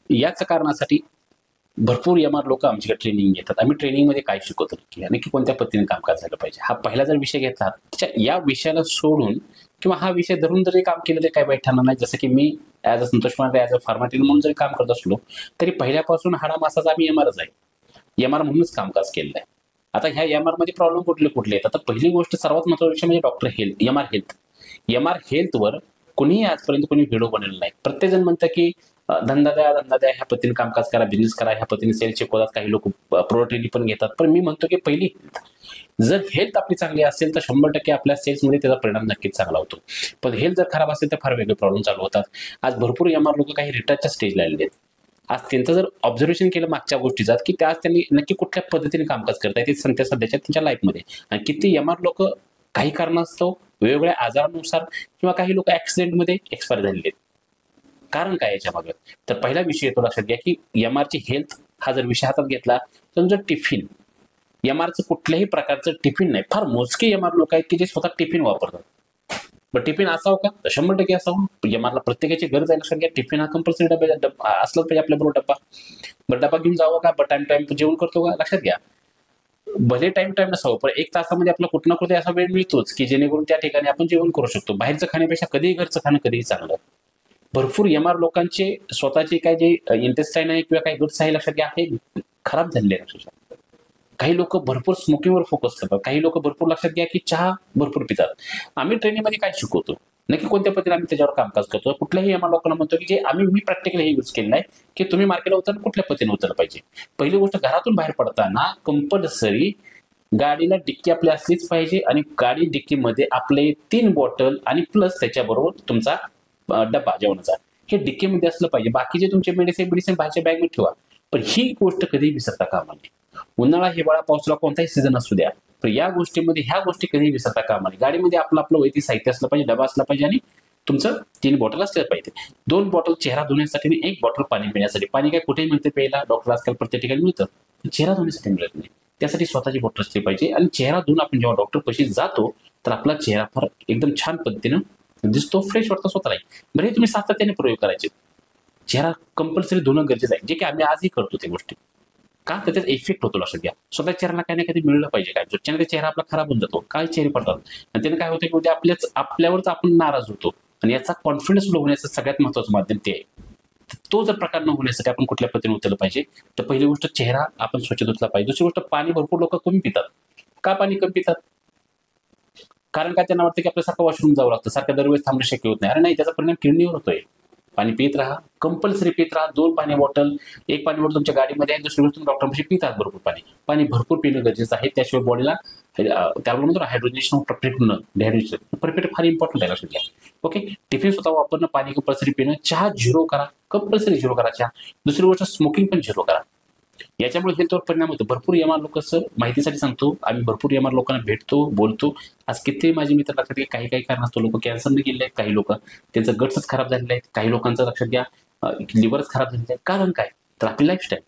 याच कारणासाठी भरपूर एम आर लोक आमच्याकडे ट्रेनिंग घेतात. आम्ही ट्रेनिंगमध्ये काय शिकवतो की नक्की कोणत्या पद्धतीने कामकाज झालं पाहिजे, हा पहिला जर विषय घेतला त्याच्या या विषयाला सोडून किंवा हा विषय धरून जरी काम केलं तरी काही वाईट ठरणार नाही. जसं की मी as a Santosh Mandhare as a फार्माटिन म्हणून जरी काम करत असलो तरी पहिल्यापासून हाडा मासाचा आम्ही एम आरच आहे, एम आर म्हणूनच कामकाज केलेलं आहे. आता ह्या एम आर मध्ये प्रॉब्लेम कुठले कुठले आहेत? आता पहिली गोष्ट सर्वात महत्त्वाचा विषय म्हणजे doctor health, M R health. M R हेल्थवर कोणीही आजपर्यंत कोणी व्हिडिओ बनवलेला नाही. प्रत्येक जण म्हणतं की धंदा द्या, धंदा द्या, ह्या पद्धतीने कामकाज करा, बिझनेस करा, ह्या पद्धतीने सेल शिकवतात, काही लोक प्रोडक्ट पण घेतात. पण मी म्हणतो की पहिली जर हेल्थ आपली चांगली असेल तर 100% आपल्या सेल्समध्ये त्याचा परिणाम नक्कीच चांगला होतो. पण हेल्थ जर खराब असेल तर फार वेगळे प्रॉब्लेम चालू होतात. आज भरपूर एम आर लोक काही रिटर्नच्या स्टेजला आलेले आहेत. आज त्यांचं जर ऑब्झर्वेशन केलं मागच्या गोष्टीचा की त्या आज त्यांनी नक्की कुठल्या पद्धतीने कामकाज करताय ते सध्याच्या त्यांच्या लाईफमध्ये, आणि किती एम आर लोक काही कारणास्तव वेगवेगळ्या आजारानुसार किंवा काही लोक ऍक्सिडेंटमध्ये एक्सपायर झालेले आहेत. कारण काय याच्या मागे? तर पहिला विषय येतो लक्षात घ्या की एम आरची हेल्थ हा जर विषय हातात घेतला तर टिफिन, एम आरचं कुठल्याही प्रकारचं टिफिन नाही. फार मोजके एम आर लोक आहेत की जे स्वतः टिफिन वापरतात. पण टिफिन असावं का? तर 100% असावं. एम आरला प्रत्येकाची गरज आहे. लक्षात घ्या टिफिन हा कंपल्सरी डबा असलाच पाहिजे आपल्याबरोबर. बरं डबा घेऊन जावं का? टाइम टाइम जेवण करतो का? लक्षात घ्या, भले टाइम टाइम नसावं पण 1 तासामध्ये आपला कुठं ना कुठे असा वेळ मिळतोच की जेणेकरून त्या ठिकाणी आपण जेवण करू शकतो. बाहेरचं खाण्यापेक्षा कधीही घरचं खाणं कधीही चांगलं. भरपूर एम आर लोकांचे स्वतःचे काय जे इंटेस्टाईन आहे किंवा काही गट्स आहे लक्षात घ्या हे खराब झालेले आहे. लक्षात घ्या, काही लोक भरपूर स्मोकिंगवर फोकस करतात, काही लोक भरपूर लक्षात घ्या की चहा भरपूर पितात. आम्ही ट्रेनिंगमध्ये काय शिकवतो, नक्की कोणत्या पद्धतीने आम्ही त्याच्यावर कामकाज करतो. कुठल्याही एम आर लोकांना म्हणतो की जे मी प्रॅक्टिकली हे यूज केलेलं आहे की तुम्ही मार्केटला उतरताना कुठल्या पद्धतीने उतरलं पाहिजे. पहिली गोष्ट, घरातून बाहेर पडताना कंपल्सरी गाडीला डिक्की आपली असलीच पाहिजे आणि गाडी डिक्कीमध्ये आपले 3 बॉटल आणि प्लस त्याच्याबरोबर तुमचा डबा जेवणाचा हे डिक्कीमध्ये असलं पाहिजे. बाकीचे तुमचे मेडिसिन बाहेरच्या बॅगमध्ये ठेवा, पण ही गोष्ट कधी विसरता कामा नये. उन्हाळा, हिवाळा, पावसाळा कोणताही सीझन असू द्या, पण या गोष्टीमध्ये ह्या गोष्टी कधी विसरता कामा नये. गाडीमध्ये आपलं वैयक्तिक साहित्य असलं पाहिजे, डबा असला पाहिजे आणि तुमचं 3 बॉटल असल्या पाहिजे. 2 बॉटल चेहरा धुण्यासाठी आणि 1 बॉटल पाणी पिण्यासाठी. पाणी काय कुठेही मिळते प्यायला, डॉक्टर आजकाल प्रत्येक ठिकाणी मिळतं, चेहरा धुण्यासाठी मिळत नाही. त्यासाठी स्वतःची बॉटल असली पाहिजे आणि चेहरा धुवून आपण जेव्हा डॉक्टर पाशी जातो तर आपला चेहरा फार एकदम छान पद्धतीनं दिसतो, फ्रेश वाटतं स्वतःलाही. बरं, हे तुम्ही सातत्याने प्रयोग करायचे. चेहरा कंपल्सरी धुणं गरजेचं आहे, जे की आम्ही आजही करतो ते गोष्टी. का? त्याचा इफेक्ट होतो. लक्षात घ्या, स्वतः चेहऱ्याला काही ना काही मिळलं पाहिजे. काय ज्याच्याने चेहरा आपला खराब होऊन जातो, काय चेहरे पडतात आणि त्याने काय होतं की उद्या आपल्यावरच आपण नाराज होतो आणि याचा कॉन्फिडन्स लो होण्याचं सगळ्यात महत्वाचं माध्यम ते आहे. तो जर प्रकार न होण्यासाठी आपण कुठल्या पद्धतीने उतरलं पाहिजे, तर पहिली गोष्ट चेहरा आपण स्वच्छ धुतला पाहिजे. दुसरी गोष्ट, पाणी भरपूर लोक कमी पितात. का पाणी कमी पितात? कारण काय, त्यांना वाटतं की आपल्यासारखं वॉशरूम जावं लागतं, सारखं दरवेळेस थांबणं शक्य होत नाही. अरे नाही, त्याचा परिणाम किडनीवर होतोय. पाणी पित राहा, कंपल्सरी पित राहा. 2 पाणी बॉटल, 1 पाणी बॉटल तुमच्या गाडीमध्ये आहे, दुसरी गोष्ट तुम्ही डॉक्टरपाशी पितात भरपूर पाणी. पाणी भरपूर पिणं गरजेचं आहे. त्याशिवाय बॉडीला त्याला म्हणतो हायड्रोजनेशन परफेक्ट होणं, डिहायड्रेशन परफेक्ट फार इम्पॉर्टंट आहे. लक्षात घ्या. ओके, टिफिन स्वतः वापरणं, पाणी कंपल्सरी पिणं, चहा 0 करा, कंपल्सरी 0 करा चहा. दुसरी गोष्ट, स्मोकिंग पण 0 करा. याच्यामुळे हेल्थवर परिणाम होतो. भरपूर एम आर लोक, सर माहितीसाठी सांगतो, आम्ही भरपूर एम आर लोकांना भेटतो, बोलतो. आज किती माझे मित्र लक्षात घ्या, काही कारणास्तव लोक कॅन्सरने गेले आहेत, काही लोक त्यांचं गट्सच खराब झालेले आहेत, काही लोकांचं लक्षात घ्या लिव्हरच खराब झालेलं आहे. कारण काय? तर आपली लाईफस्टाईल.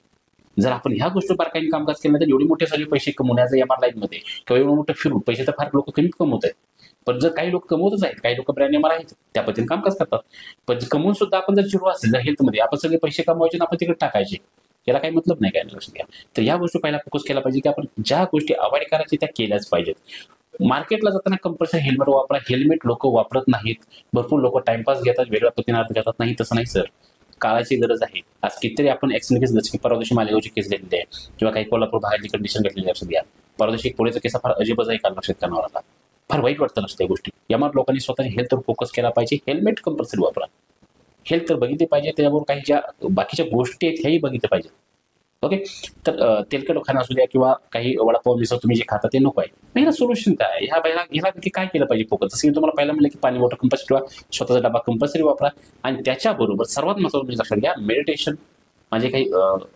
जर आपण ह्या गोष्टी बारकाईने कामकाज केलं तर एवढे मोठे सगळे पैसे कमवण्याचं एम आर लाईनमध्ये किंवा एवढं मोठं फिरून पैसे तर फार लोक कमीत कमवत आहेत. पण जर काही लोक कमवतच आहेत, काही लोक ब्रँड एम आर आहेत, त्या पद्धतीने कामकाज करतात. पण कमवून सुद्धा आपण जर 0 असेल जर हेल्थमध्ये, आपण सगळे पैसे कमवायचे आणि आपण तिकडे टाकायचे, याला काही मतलब नाही. काय लक्षात घ्या. तर या गोष्टी पहिला फोकस केला पाहिजे की आपण ज्या गोष्टी अवॉइड करायच्या त्या केल्याच पाहिजेत. मार्केटला जाताना कंपल्सरी हेल्मेट वापरा. हेल्मेट लोक वापरत नाहीत. भरपूर लोक टाइमपास घेतात, वेगळ्या पद्धतीने अर्थ घेतात. नाही, तसं नाही सर, काळाची गरज आहे. आज कितीतरी आपण ऍक्सिडेंट केस, जसं की परवा दिवशी मालेगावची केस घेतलेली आहे किंवा काही कोल्हापूर भागाची कंडिशन घेतलेली. लक्षात घ्या, परवा दिवशी पोलीचा केस फार अजिबच आहे. काल लक्षात करणार आला, फार वाईट वाटतं लक्षात. त्या गोष्टी यामुळे लोकांनी स्वतःच्या हेल्थवर फोकस केला पाहिजे. हेल्मेट कंपल्सरी वापरा. हेल्थ तर बघितली पाहिजे, त्याच्याबरोबर काही ज्या बाकीच्या गोष्टी आहेत ह्याही बघितल्या पाहिजे. ओके, तर तेलकट खाणं असू द्या किंवा काही वडापाव मिसळ तुम्ही जे खाता ते नको आहे. पहिला सोल्युशन काय? ह्याला काय केलं पाहिजे फोकस? जसं मी तुम्हाला पहिला म्हणलं की पाणी बॉटल कंपल्सरी ठेवा, स्वतःचा डबा कंपल्सरी वापरा आणि त्याच्याबरोबर सर्वात महत्त्वाचं म्हणजे लक्षात घ्या, मेडिटेशन. माझे काही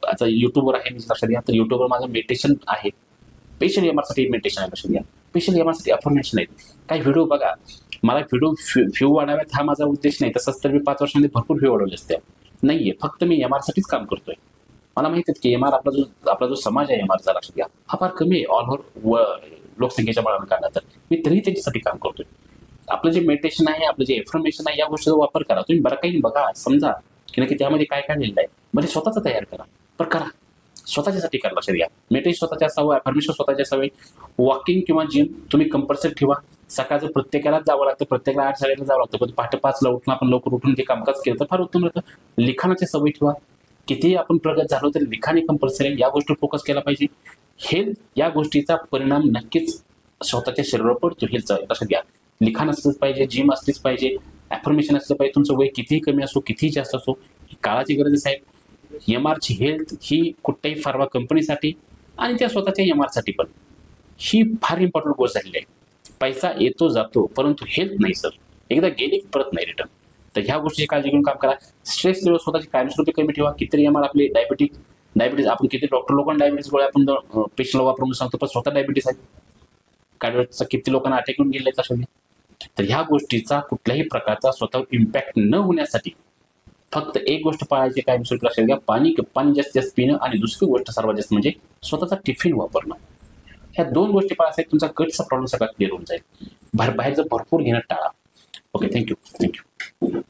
आता युट्यूबवर आहे, लक्षात घ्या. तर युट्यूबवर माझं मेडिटेशन आहे, स्पेशल एमआरसाठी मेडिटेशन आहे. लक्षात घ्या, स्पेशल एमआरसाठी अफर्मेशन आहेत. काही व्हिडिओ बघा. मला व्हिडिओ व्ह्यू वाढाव्यात हा माझा उद्देश नाही. तसंच तर मी 5 वर्षांमध्ये भरपूर व्ह्यू वाढवले असते. नाहीये, फक्त मी एमआरसाठीच काम करतोय. मला माहिती आहे की एमआर आपला जो समाज आहे एमआरचा, लक्षात घ्या, हा फार कमी आहे ऑल ओव्हर लोकसंख्येच्या मानाने काढला तर. मी तरीही त्यांच्यासाठी काम करतोय. आपलं जे मेडिटेशन आहे, आपलं जे इन्फॉर्मेशन आहे, या गोष्टीचा वापर करा. तुम्ही बरं काही बघा, समजा की नक्की त्यामध्ये काय काय लिहिलं आहे. म्हणजे स्वतःच तयार करा, पण करा स्वतःच्यासाठी करा. लक्षात घ्या, मेडिटेशन स्वतःच्या असावं, अफर्मेशन स्वतःच्या असावे, वॉकिंग किंवा जिम तुम्ही कंपल्सरी ठेवा. सकाळचं प्रत्येकालाच जावं लागतं, प्रत्येकाला 8-8:30 जावं लागतं, पण पहाटे 5ला उठून आपण लवकर उठून ते कामकाज केलं तर फार उत्तम राहतं. लिखाणाची सवय ठेवा. कितीही आपण प्रगत झालो तरी लिखाणी कंपल्सरी, या गोष्टी फोकस केला पाहिजे. हेल्थ या गोष्टीचा परिणाम नक्कीच स्वतःच्या शरीरावर पडतो. हेल्थचा लक्षात घ्या, लिखाण असलंच पाहिजे, जिम असलीच पाहिजे, अफर्मेशन असलं पाहिजे. तुमचं वय कितीही कमी असो, कितीही जास्त असो, ही काळाची गरज आहे. एमआरची हेल्थ ही कुठल्याही फार्मा कंपनीसाठी आणि त्या स्वतःच्या एमआरसाठी पण ही फार इम्पॉर्टंट गोष्ट झालेली आहे. पैसा येतो जातो, परंतु हेल्थ नाही सर, एकदा गेली परत नाही रिटर्न. तर ह्या गोष्टीची काळजी घेऊन काम करा. स्ट्रेस लेवल स्वतःची कायमस्वरूपी कमी ठेवा. कितीतरी एमआर आपले डायबिटीज आपण किती डॉक्टर लोकांना डायबिटीज गोळ्या आपण पेशंटला वापरून सांगतो, पण स्वतः डायबिटीज आहे. कार्डिओचा किती लोकांना अटॅक येऊन गेले त्याच्यामध्ये. तर ह्या गोष्टीचा कुठल्याही प्रकारचा स्वतःवर इम्पॅक्ट न होण्यासाठी फक्त एक गोष्ट पाळायची, कायमस्वरूपी लक्षात घ्या, पाणी जास्तीत जास्त पिणं, आणि दुसरी गोष्ट सर्वात जास्त म्हणजे स्वतःचा टिफिन वापरणं. ह्या 2 गोष्टी पाळायच्या, तुमचा गटचा प्रॉब्लेम सगळा क्लिअर होऊन जाईल. बाहेरचं भरपूर घेणं टाळा. Okay, thank you.